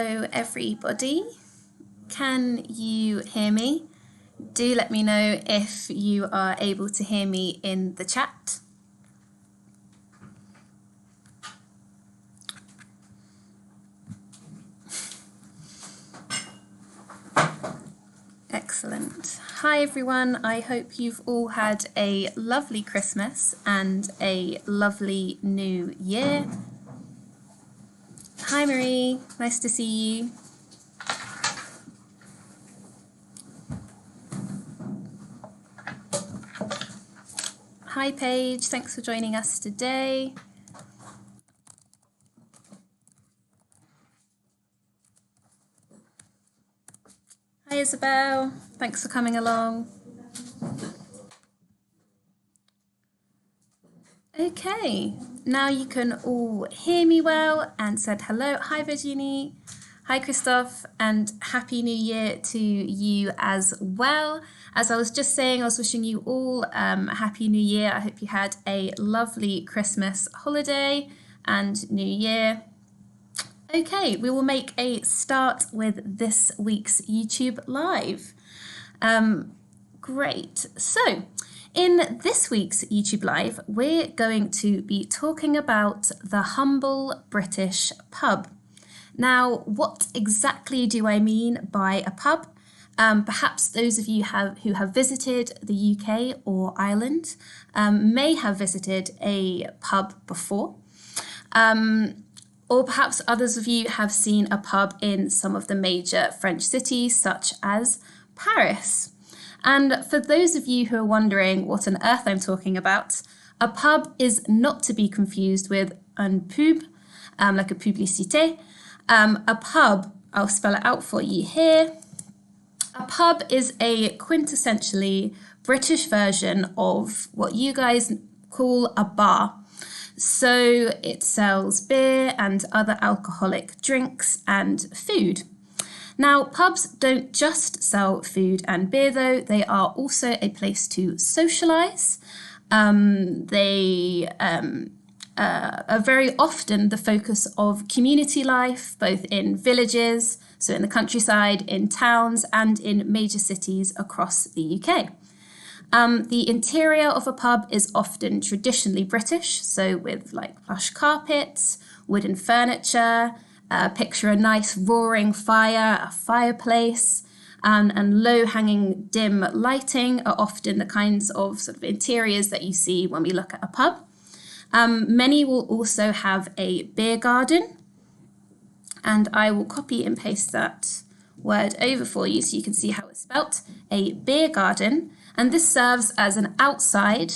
Hello everybody, can you hear me? Do let me know if you are able to hear me in the chat. Excellent. Hi everyone, I hope you've all had a lovely Christmas and a lovely new year. Hi Marie, nice to see you. Hi Paige, thanks for joining us today. Hi Isabel, thanks for coming along. Okay, now you can all hear me well and said hello. Hi Virginie, hi Christophe, and Happy New Year to you as well. As I was just saying, I was wishing you all a Happy New Year. I hope you had a lovely Christmas holiday and New Year. Okay, we will make a start with this week's YouTube Live. Great, so in this week's YouTube Live, we're going to be talking about the humble British pub. Now, what exactly do I mean by a pub? Perhaps those of you who have visited the UK or Ireland may have visited a pub before. Or perhaps others of you have seen a pub in some of the major French cities, such as Paris. And for those of you who are wondering what on earth I'm talking about, a pub is not to be confused with un pub, like a publicité. A pub, I'll spell it out for you here. A pub is a quintessentially British version of what you guys call a bar. So it sells beer and other alcoholic drinks and food. Now, pubs don't just sell food and beer though, they are also a place to socialise. They are very often the focus of community life, both in villages, so in the countryside, in towns and in major cities across the UK. The interior of a pub is often traditionally British, so with like plush carpets, wooden furniture, picture a nice roaring fire, a fireplace, and low-hanging dim lighting are often the kinds of sort of interiors that you see when we look at a pub. Many will also have a beer garden, and I will copy and paste that word over for you so you can see how it's spelt, a beer garden. And this serves as an outside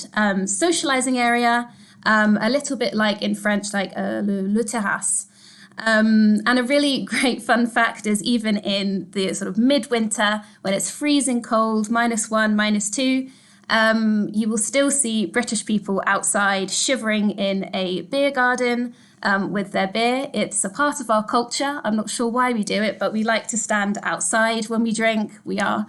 socializing area, a little bit like in French, like le terrasse. And a really great fun fact is even in the sort of midwinter, when it's freezing cold, -1, -2, you will still see British people outside shivering in a beer garden with their beer. It's a part of our culture. I'm not sure why we do it, but we like to stand outside when we drink. We are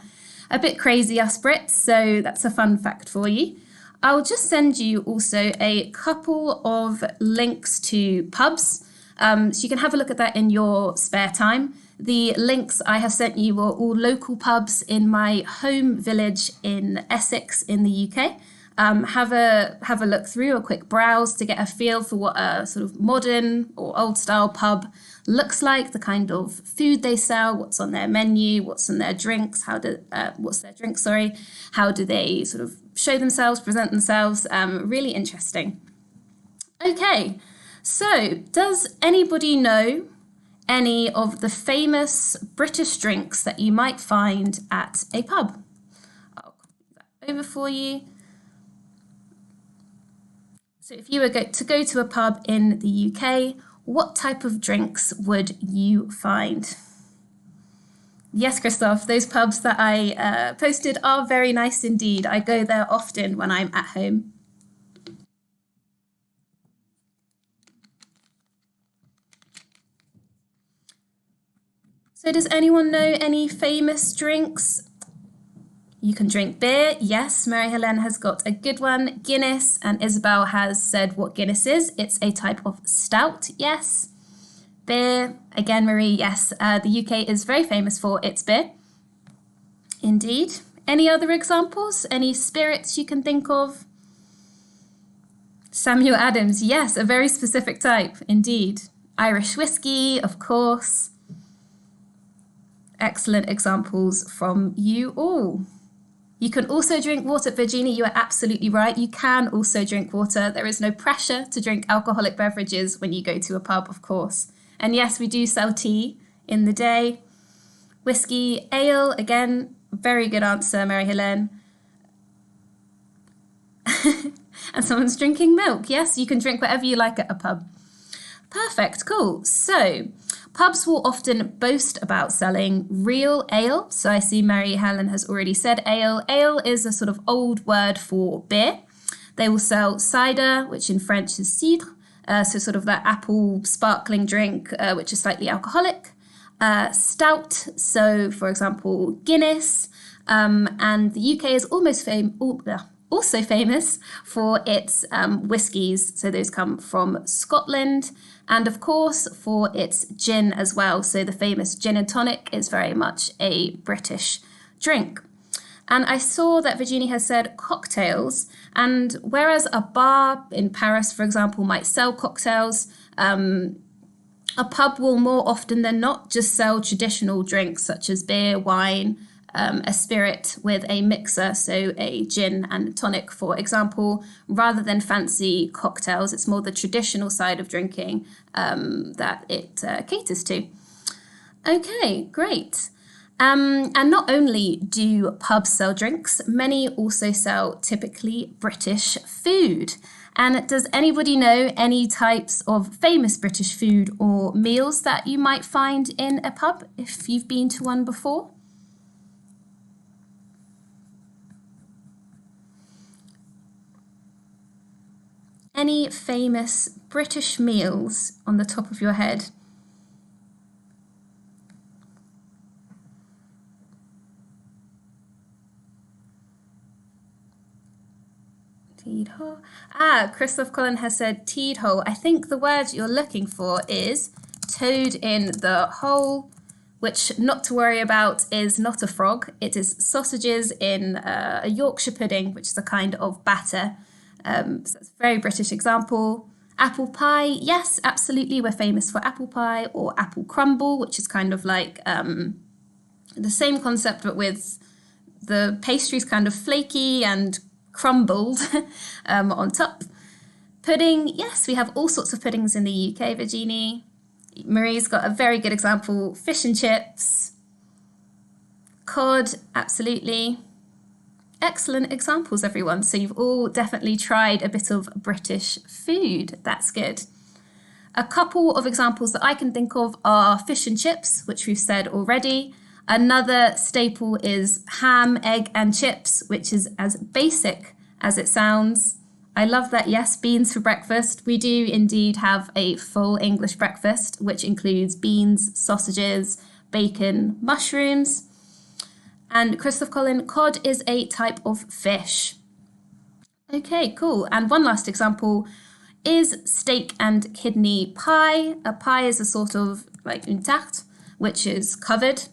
a bit crazy, us Brits, so that's a fun fact for you. I'll just send you also a couple of links to pubs, so you can have a look at that in your spare time. The links I have sent you are all local pubs in my home village in Essex in the UK. Have a look through, a quick browse to get a feel for what a sort of modern or old style pub looks like, the kind of food they sell, what's on their menu, what's in their drinks, what's their drink, how do they sort of show themselves, present themselves, really interesting. Okay, so does anybody know any of the famous British drinks that you might find at a pub? I'll copy that over for you. So if you were to go to a pub in the UK, what type of drinks would you find? Yes, Christophe, those pubs that I posted are very nice indeed. I go there often when I'm at home. So does anyone know any famous drinks? You can drink beer. Yes, Mary-Helene has got a good one. Guinness, and Isabel has said what Guinness is. It's a type of stout, yes. Beer, again, Marie, yes, the UK is very famous for its beer. Indeed. Any other examples? Any spirits you can think of? Samuel Adams, yes, a very specific type, indeed. Irish whiskey, of course. Excellent examples from you all. You can also drink water. Virginia, you are absolutely right. You can also drink water. There is no pressure to drink alcoholic beverages when you go to a pub, of course. And yes, we do sell tea in the day. Whiskey, ale, again, very good answer, Mary Helen. And someone's drinking milk. Yes, you can drink whatever you like at a pub. Perfect, cool. So pubs will often boast about selling real ale. So I see Mary Helen has already said ale. Ale is a sort of old word for beer. They will sell cider, which in French is cidre. So sort of that apple sparkling drink, which is slightly alcoholic. Stout, so for example, Guinness. And the UK is also famous for its whiskies. So those come from Scotland. And of course, for its gin as well. So the famous gin and tonic is very much a British drink. And I saw that Virginie has said cocktails. And whereas a bar in Paris, for example, might sell cocktails, a pub will more often than not just sell traditional drinks such as beer, wine, a spirit with a mixer, so a gin and tonic, for example, rather than fancy cocktails. It's more the traditional side of drinking that it caters to. Okay, great. And not only do pubs sell drinks, many also sell typically British food. And does anybody know any types of famous British food or meals that you might find in a pub if you've been to one before? Any famous British meals on the top of your head? Teed-ho. Christoph Cullen has said teed-ho. I think the word you're looking for is toad in the hole, which, not to worry about, is not a frog. It is sausages in a Yorkshire pudding, which is a kind of batter. So that's a very British example. Apple pie, yes, absolutely. We're famous for apple pie, or apple crumble, which is kind of like the same concept, but with the pastries kind of flaky and crumbled on top. Pudding, yes, we have all sorts of puddings in the UK, Virginie. Marie's got a very good example. Fish and chips. Cod, absolutely. Excellent examples, everyone. So you've all definitely tried a bit of British food. That's good. A couple of examples that I can think of are fish and chips, which we've said already. Another staple is ham, egg, and chips, which is as basic as it sounds. I love that, yes, beans for breakfast. We do indeed have a full English breakfast, which includes beans, sausages, bacon, mushrooms. And Christoph Colin, cod is a type of fish. Okay, cool. And one last example is steak and kidney pie. A pie is a sort of like une tarte, which is covered.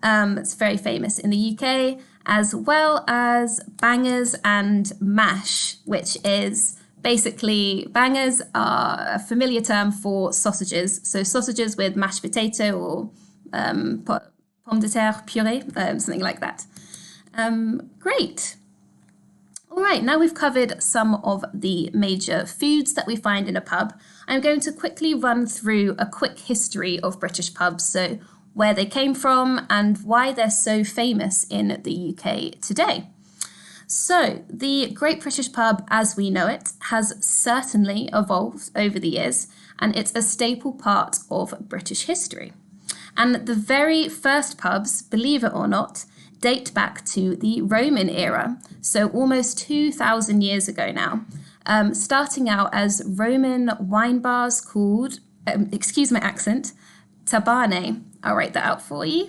It's very famous in the UK, as well as bangers and mash, which is basically, bangers are a familiar term for sausages. So sausages with mashed potato or pomme de terre puree, something like that. Great. All right, now we've covered some of the major foods that we find in a pub. I'm going to quickly run through a quick history of British pubs, so where they came from and why they're so famous in the UK today. So the Great British Pub, as we know it, has certainly evolved over the years, and it's a staple part of British history. And the very first pubs, believe it or not, date back to the Roman era, so almost 2,000 years ago now, starting out as Roman wine bars called, excuse my accent, tabane. I'll write that out for you.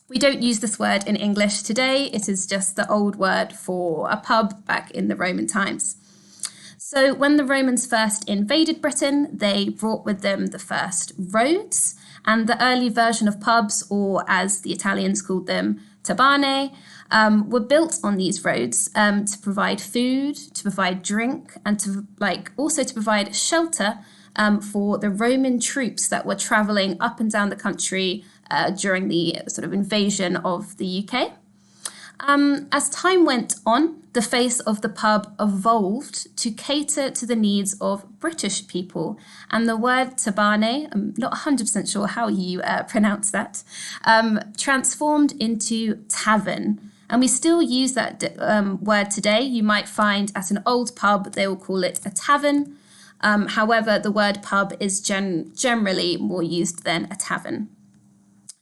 We don't use this word in English today. It is just the old word for a pub back in the Roman times. So when the Romans first invaded Britain, they brought with them the first roads, and the early version of pubs, or as the Italians called them, tabane, were built on these roads to provide food, to provide drink, and to also to provide shelter for the Roman troops that were traveling up and down the country during the sort of invasion of the UK. As time went on, the face of the pub evolved to cater to the needs of British people. And the word tabane, I'm not 100% sure how you pronounce that, transformed into tavern. And we still use that word today. You might find at an old pub, they will call it a tavern. However, the word pub is generally more used than a tavern.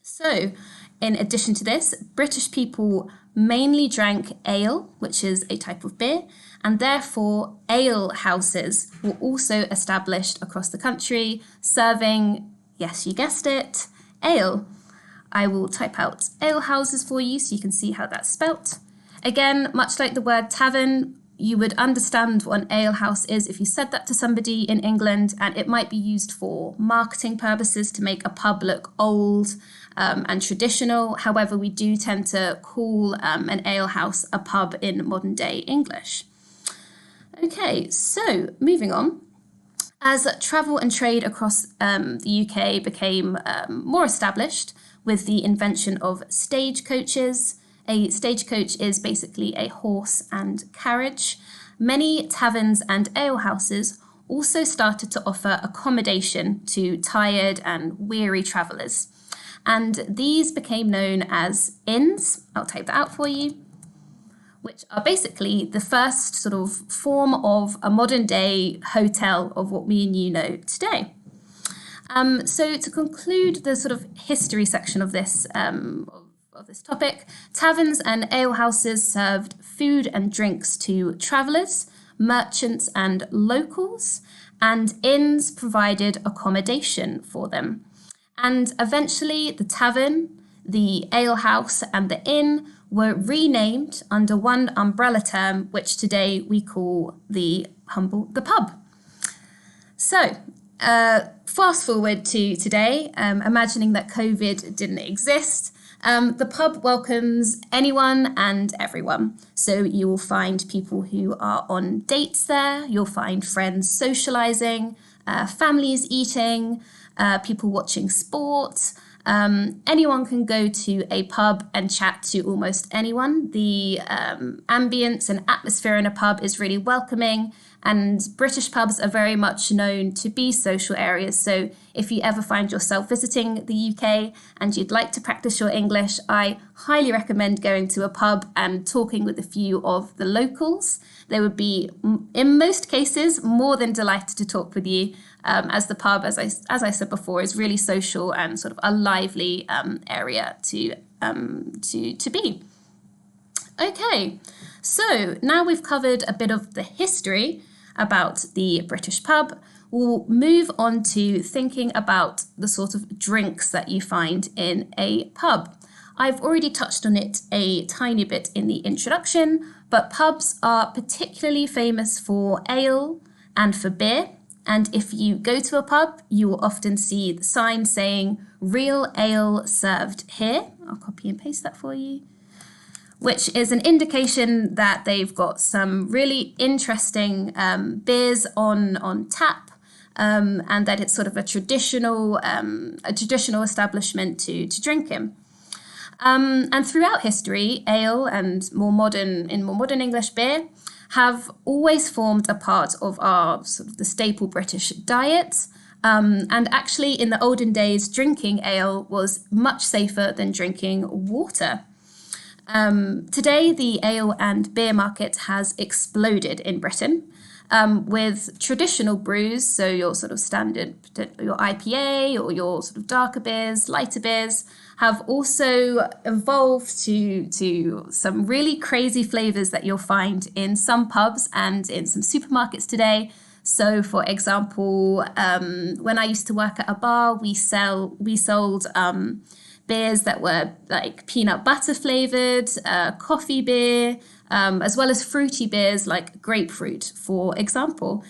So, in addition to this, British people mainly drank ale, which is a type of beer, and therefore ale houses were also established across the country, serving, yes, you guessed it, ale. I will type out ale houses for you so you can see how that's spelt. Again, much like the word tavern, you would understand what an ale house is if you said that to somebody in England, and it might be used for marketing purposes to make a pub look old and traditional. However, we do tend to call an ale house a pub in modern day English. Okay, so moving on. As travel and trade across the UK became more established with the invention of stagecoaches. A stagecoach is basically a horse and carriage. Many taverns and alehouses also started to offer accommodation to tired and weary travellers. And these became known as inns. I'll type that out for you, which are basically the first sort of form of a modern day hotel of what me and you know today. So to conclude the sort of history section of this topic, taverns and alehouses served food and drinks to travellers, merchants and locals, and inns provided accommodation for them. And eventually the tavern, the alehouse and the inn were renamed under one umbrella term, which today we call the pub. So, fast forward to today, imagining that COVID didn't exist. The pub welcomes anyone and everyone. So you will find people who are on dates there, you'll find friends socialising, families eating, people watching sport. Anyone can go to a pub and chat to almost anyone. The ambience and atmosphere in a pub is really welcoming, and British pubs are very much known to be social areas. So if you ever find yourself visiting the UK and you'd like to practice your English, I highly recommend going to a pub and talking with a few of the locals. They would be, in most cases, more than delighted to talk with you, as the pub, as I said before, is really social and sort of a lively area to be. Okay, so now we've covered a bit of the history about the British pub. We'll move on to thinking about the sort of drinks that you find in a pub. I've already touched on it a tiny bit in the introduction, but pubs are particularly famous for ale and for beer. And if you go to a pub, you will often see the sign saying real ale served here. I'll copy and paste that for you, which is an indication that they've got some really interesting beers on tap, and that it's sort of a traditional establishment to drink in. And throughout history, ale and more modern English beer have always formed a part of our sort of the staple British diet. And actually, in the olden days, drinking ale was much safer than drinking water. Today, the ale and beer market has exploded in Britain, with traditional brews, so your sort of standard, your IPA or your sort of darker beers, lighter beers, have also evolved to some really crazy flavours that you'll find in some pubs and in some supermarkets today. So, for example, when I used to work at a bar, we sold beers that were like peanut butter flavoured, coffee beer, as well as fruity beers like grapefruit, for example.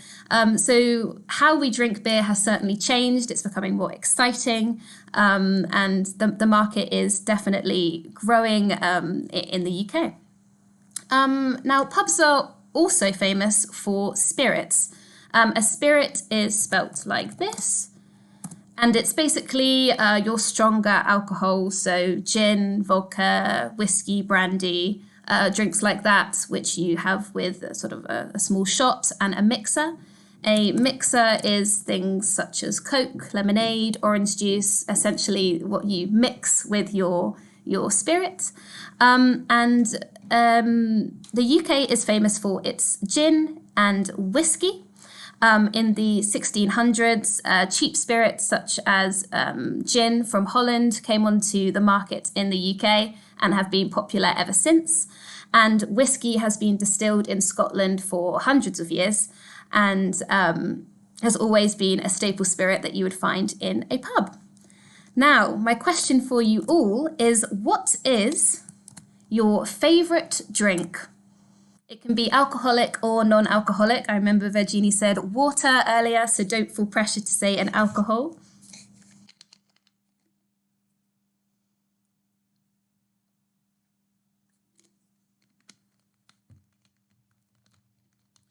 So how we drink beer has certainly changed. It's becoming more exciting, and the market is definitely growing in the UK. Now, pubs are also famous for spirits. A spirit is spelt like this, and it's basically your stronger alcohol, so gin, vodka, whiskey, brandy, drinks like that, which you have with sort of a small shot and a mixer. A mixer is things such as Coke, lemonade, orange juice, essentially what you mix with your spirit. The UK is famous for its gin and whiskey. In the 1600s, cheap spirits such as gin from Holland came onto the market in the UK and have been popular ever since. And whiskey has been distilled in Scotland for hundreds of years and has always been a staple spirit that you would find in a pub. Now, my question for you all is, what is your favourite drink? It can be alcoholic or non-alcoholic. I remember Virginie said water earlier, so don't feel pressure to say an alcohol.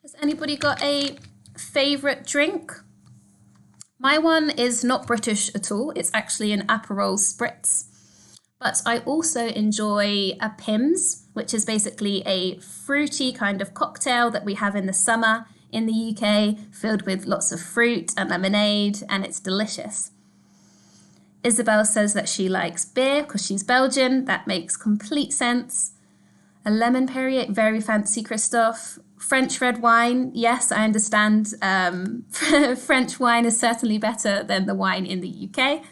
Has anybody got a favourite drink? My one is not British at all. It's actually an Aperol Spritz. But I also enjoy a Pimm's, which is basically a fruity kind of cocktail that we have in the summer in the UK, filled with lots of fruit and lemonade, and it's delicious. Isabel says that she likes beer because she's Belgian. That makes complete sense. A lemon Perrier, very fancy, Christophe. French red wine, yes, I understand. French wine is certainly better than the wine in the UK.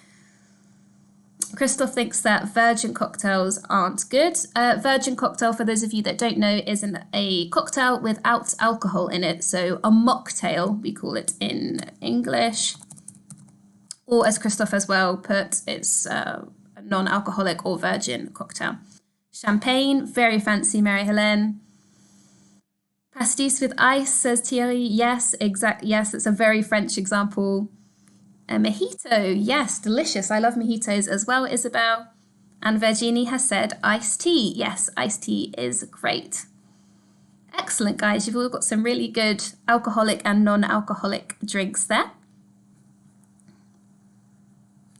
Christophe thinks that virgin cocktails aren't good. Virgin cocktail, for those of you that don't know, is a cocktail without alcohol in it. So a mocktail, we call it in English. Or as Christophe as well put, it's a non-alcoholic or virgin cocktail. Champagne, very fancy, Marie-Hélène. Pastis with ice, says Thierry. Yes, yes, it's a very French example. A mojito, yes, delicious. I love mojitos as well, Isabel. And Virginie has said iced tea. Yes, iced tea is great. Excellent, guys. You've all got some really good alcoholic and non-alcoholic drinks there.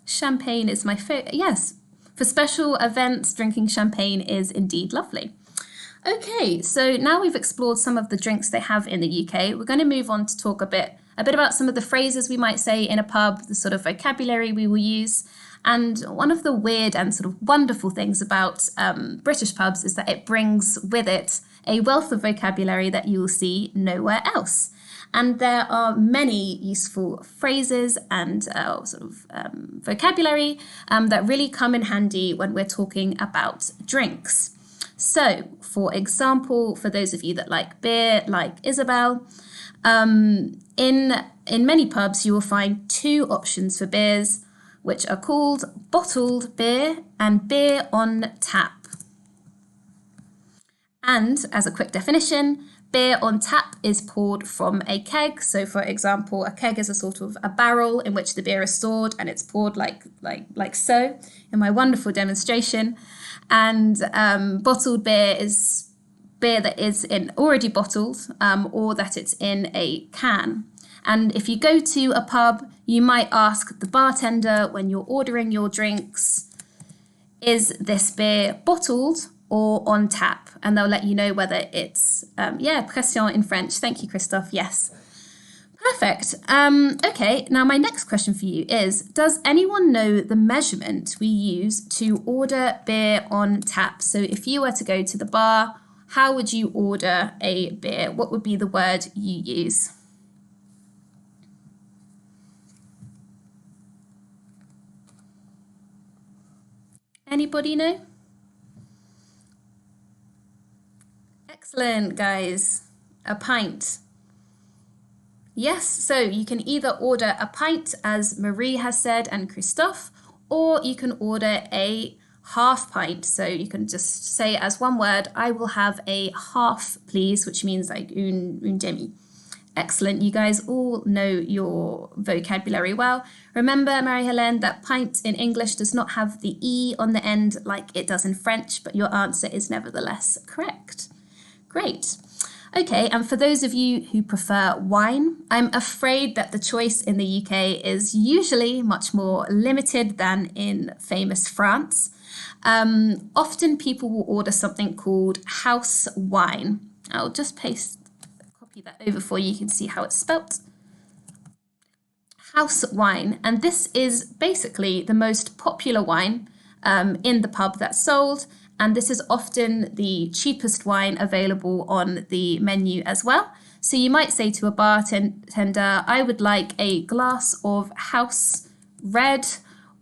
Champagne is my favorite. Yes, for special events, drinking champagne is indeed lovely. Okay, so now we've explored some of the drinks they have in the UK. We're going to move on to talk a bit about some of the phrases we might say in a pub, the sort of vocabulary we will use. And one of the weird and sort of wonderful things about British pubs is that it brings with it a wealth of vocabulary that you will see nowhere else. And there are many useful phrases and vocabulary that really come in handy when we're talking about drinks. So, for example, for those of you that like beer, like Isabel, in many pubs you will find two options for beers, which are called bottled beer and beer on tap. And as a quick definition, beer on tap is poured from a keg. So, for example, a keg is a sort of a barrel in which the beer is stored, and it's poured like so in my wonderful demonstration. And bottled beer is beer that is already bottled or that it's in a can. And if you go to a pub, you might ask the bartender when you're ordering your drinks, is this beer bottled or on tap? And they'll let you know whether it's, pression in French. Thank you, Christophe. Yes. Perfect. Okay, now my next question for you is, does anyone know the measurement we use to order beer on tap? So if you were to go to the bar, how would you order a beer? What would be the word you use? Anybody know? Excellent, guys. A pint. Yes, so you can either order a pint, as Marie has said, and Christophe, or you can order a half pint. So you can just say it as one word. I will have a half, please, which means like une demi. Excellent. You guys all know your vocabulary well. Remember, Marie-Hélène, that pint in English does not have the E on the end like it does in French, but your answer is nevertheless correct. Great. Okay, and for those of you who prefer wine, I'm afraid that the choice in the UK is usually much more limited than in famous France. Often people will order something called house wine. I'll just copy that over for you. You can see how it's spelt. House wine, and this is basically the most popular wine in the pub that's sold, and this is often the cheapest wine available on the menu as well. So you might say to a bartender, I would like a glass of house red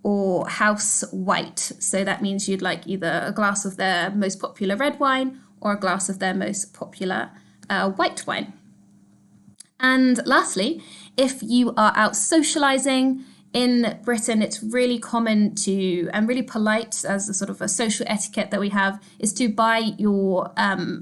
or house white. So that means you'd like either a glass of their most popular red wine or a glass of their most popular white wine. And lastly, if you are out socializing in Britain, it's really common to, and really polite as a sort of a social etiquette that we have, is to buy your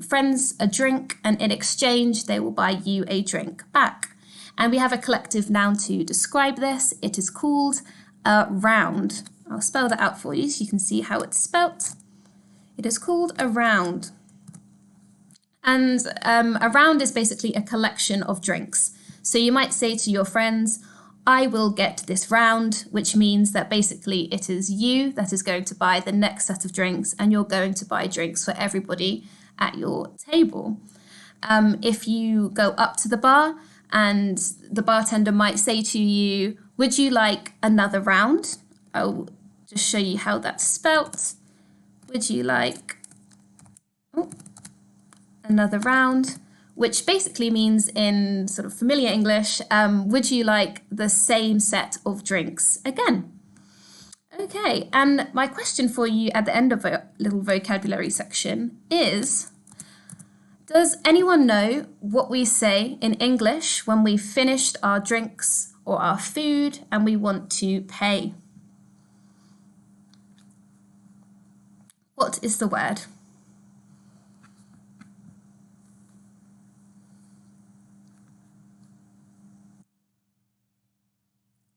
friends a drink, and in exchange, they will buy you a drink back. And we have a collective noun to describe this. It is called a round. I'll spell that out for you so you can see how it's spelt. It is called a round. And a round is basically a collection of drinks. So you might say to your friends, I will get this round, which means that basically it is you that is going to buy the next set of drinks, and you're going to buy drinks for everybody at your table. If you go up to the bar and the bartender might say to you, would you like another round? I'll just show you how that's spelt. Would you like another round? Which basically means in sort of familiar English, would you like the same set of drinks again? Okay, and my question for you at the end of a little vocabulary section is, does anyone know what we say in English when we've finished our drinks or our food and we want to pay? What is the word?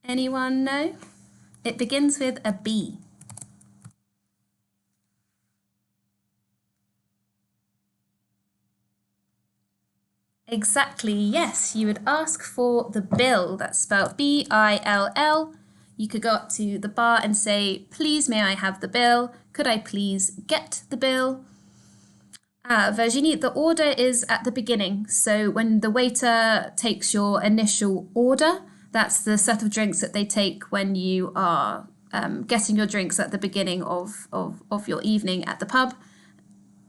Anyone know? It begins with a B. Exactly, yes. You would ask for the bill. That's spelled B-I-L-L. You could go up to the bar and say, please, may I have the bill? Could I please get the bill? Virginie, the order is at the beginning. So when the waiter takes your initial order, that's the set of drinks that they take when you are getting your drinks at the beginning of your evening at the pub.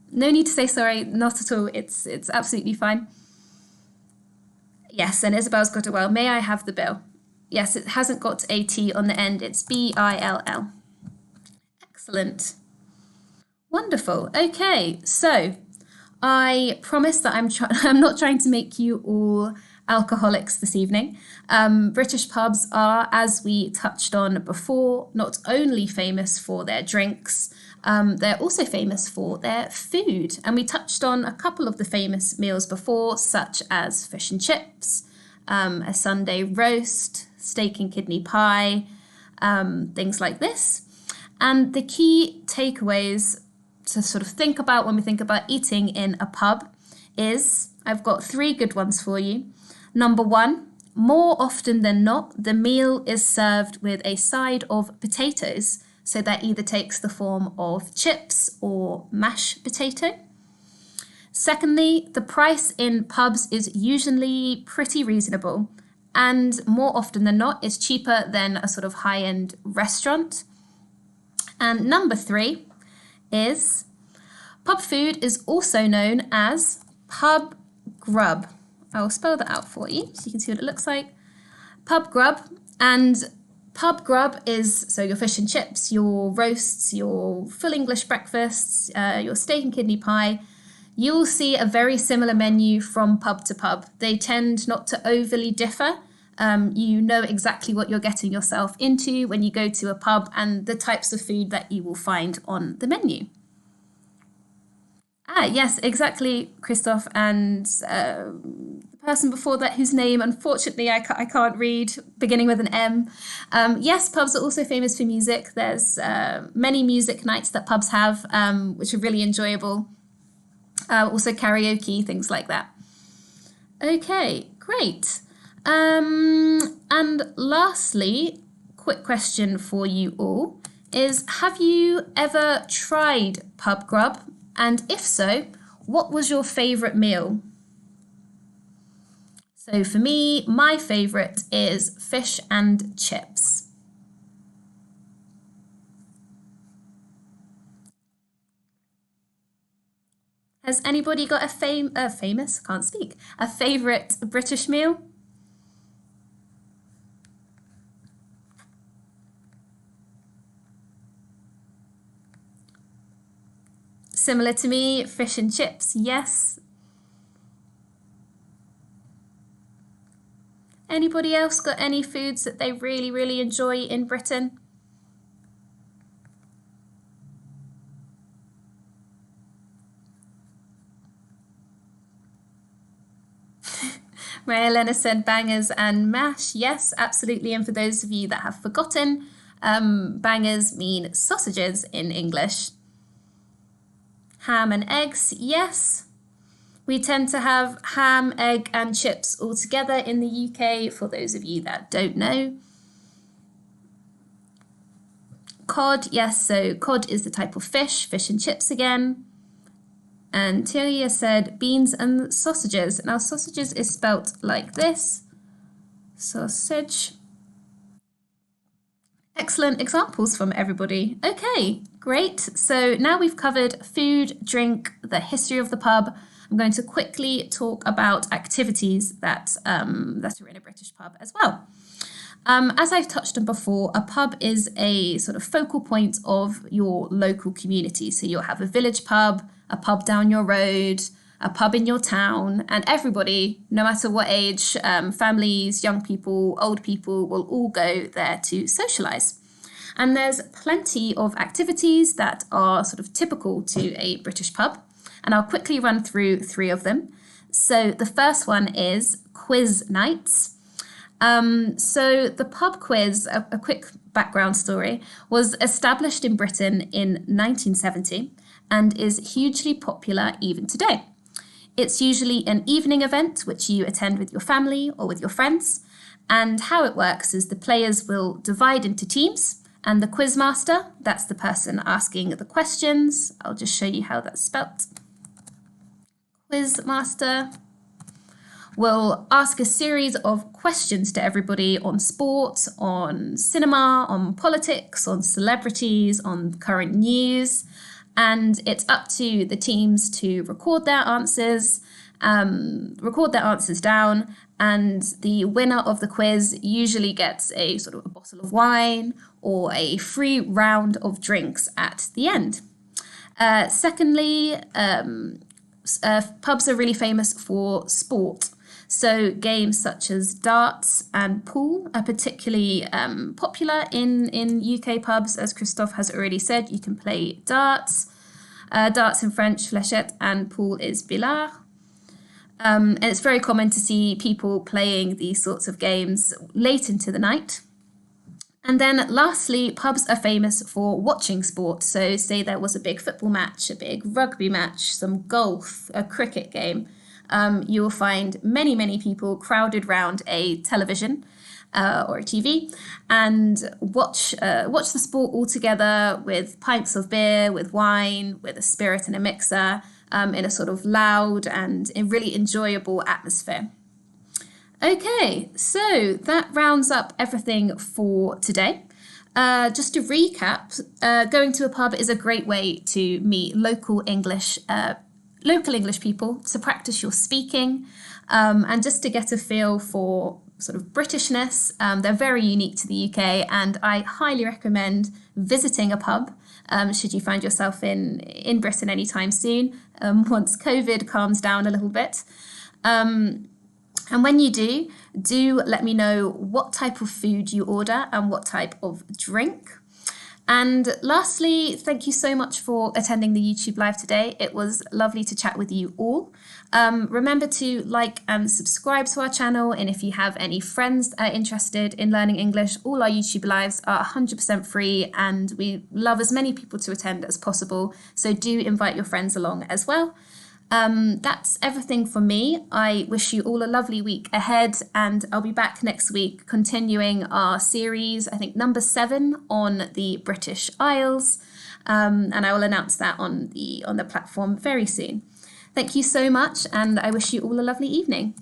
No need to say sorry, not at all. It's absolutely fine. Yes, and Isabel's got it well. May I have the bill? Yes, it hasn't got a T on the end. It's B-I-L-L. Excellent. Wonderful. Okay, so I promise that I'm not trying to make you all alcoholics this evening. British pubs are, as we touched on before, not only famous for their drinks, they're also famous for their food. And we touched on a couple of the famous meals before, such as fish and chips, a Sunday roast, steak and kidney pie, things like this. And the key takeaways to sort of think about when we think about eating in a pub is, I've got 3 good ones for you. Number 1, more often than not, the meal is served with a side of potatoes. So that either takes the form of chips or mashed potato. Secondly, the price in pubs is usually pretty reasonable, and more often than not, is cheaper than a sort of high-end restaurant. And number 3 is pub food is also known as pub grub. I will spell that out for you so you can see what it looks like. Pub grub. And pub grub is, so your fish and chips, your roasts, your full English breakfasts, your steak and kidney pie. You will see a very similar menu from pub to pub. They tend not to overly differ. You know exactly what you're getting yourself into when you go to a pub and the types of food that you will find on the menu. Yes, exactly, Christoph, and the person before that whose name, unfortunately, I can't read, beginning with an M. Yes, pubs are also famous for music. There's many music nights that pubs have, which are really enjoyable. Also karaoke, things like that. Okay, great. And lastly, quick question for you all is, have you ever tried pub grub? And if so, what was your favourite meal? So for me, my favourite is fish and chips. Has anybody got a favourite British meal? Similar to me, fish and chips, yes. Anybody else got any foods that they really, really enjoy in Britain? Maria Elena said bangers and mash. Yes, absolutely. And for those of you that have forgotten, bangers mean sausages in English. Ham and eggs, yes. We tend to have ham, egg and chips all together in the UK, for those of you that don't know. Cod, yes, so cod is the type of fish and chips again. And Tyria said beans and sausages. Now sausages is spelt like this, sausage. Excellent examples from everybody. Okay, great. So now we've covered food, drink, the history of the pub. I'm going to quickly talk about activities that are in a British pub as well. As I've touched on before, a pub is a sort of focal point of your local community. So you'll have a village pub, a pub down your road, a pub in your town, and everybody, no matter what age, families, young people, old people, will all go there to socialise. And there's plenty of activities that are sort of typical to a British pub, and I'll quickly run through 3 of them. So the first one is quiz nights. So the pub quiz, a quick background story, was established in Britain in 1970 and is hugely popular even today. It's usually an evening event which you attend with your family or with your friends. And how it works is the players will divide into teams, and the quizmaster, that's the person asking the questions. I'll just show you how that's spelt. Quizmaster will ask a series of questions to everybody on sport, on cinema, on politics, on celebrities, on current news. And it's up to the teams to record their answers down, and the winner of the quiz usually gets a sort of a bottle of wine or a free round of drinks at the end. Secondly, pubs are really famous for sport. So games such as darts and pool are particularly popular in UK pubs. As Christophe has already said, you can play darts. Darts in French, fléchette, and pool is billard. And it's very common to see people playing these sorts of games late into the night. And then lastly, pubs are famous for watching sport. So say there was a big football match, a big rugby match, some golf, a cricket game. You will find many, many people crowded round a television or a TV and watch the sport all together with pints of beer, with wine, with a spirit and a mixer, in a sort of loud and a really enjoyable atmosphere. Okay, so that rounds up everything for today. Just to recap, going to a pub is a great way to meet local English people, to practice your speaking, and just to get a feel for sort of Britishness. They're very unique to the UK, and I highly recommend visiting a pub should you find yourself in Britain anytime soon, once COVID calms down a little bit. And when you do let me know what type of food you order and what type of drink. And lastly, thank you so much for attending the YouTube Live today. It was lovely to chat with you all. Remember to like and subscribe to our channel. And if you have any friends that are interested in learning English, all our YouTube Lives are 100% free and we love as many people to attend as possible. So do invite your friends along as well. That's everything for me. I wish you all a lovely week ahead and I'll be back next week continuing our series, I think number 7 on the British Isles. And I will announce that on the platform very soon. Thank you so much and I wish you all a lovely evening.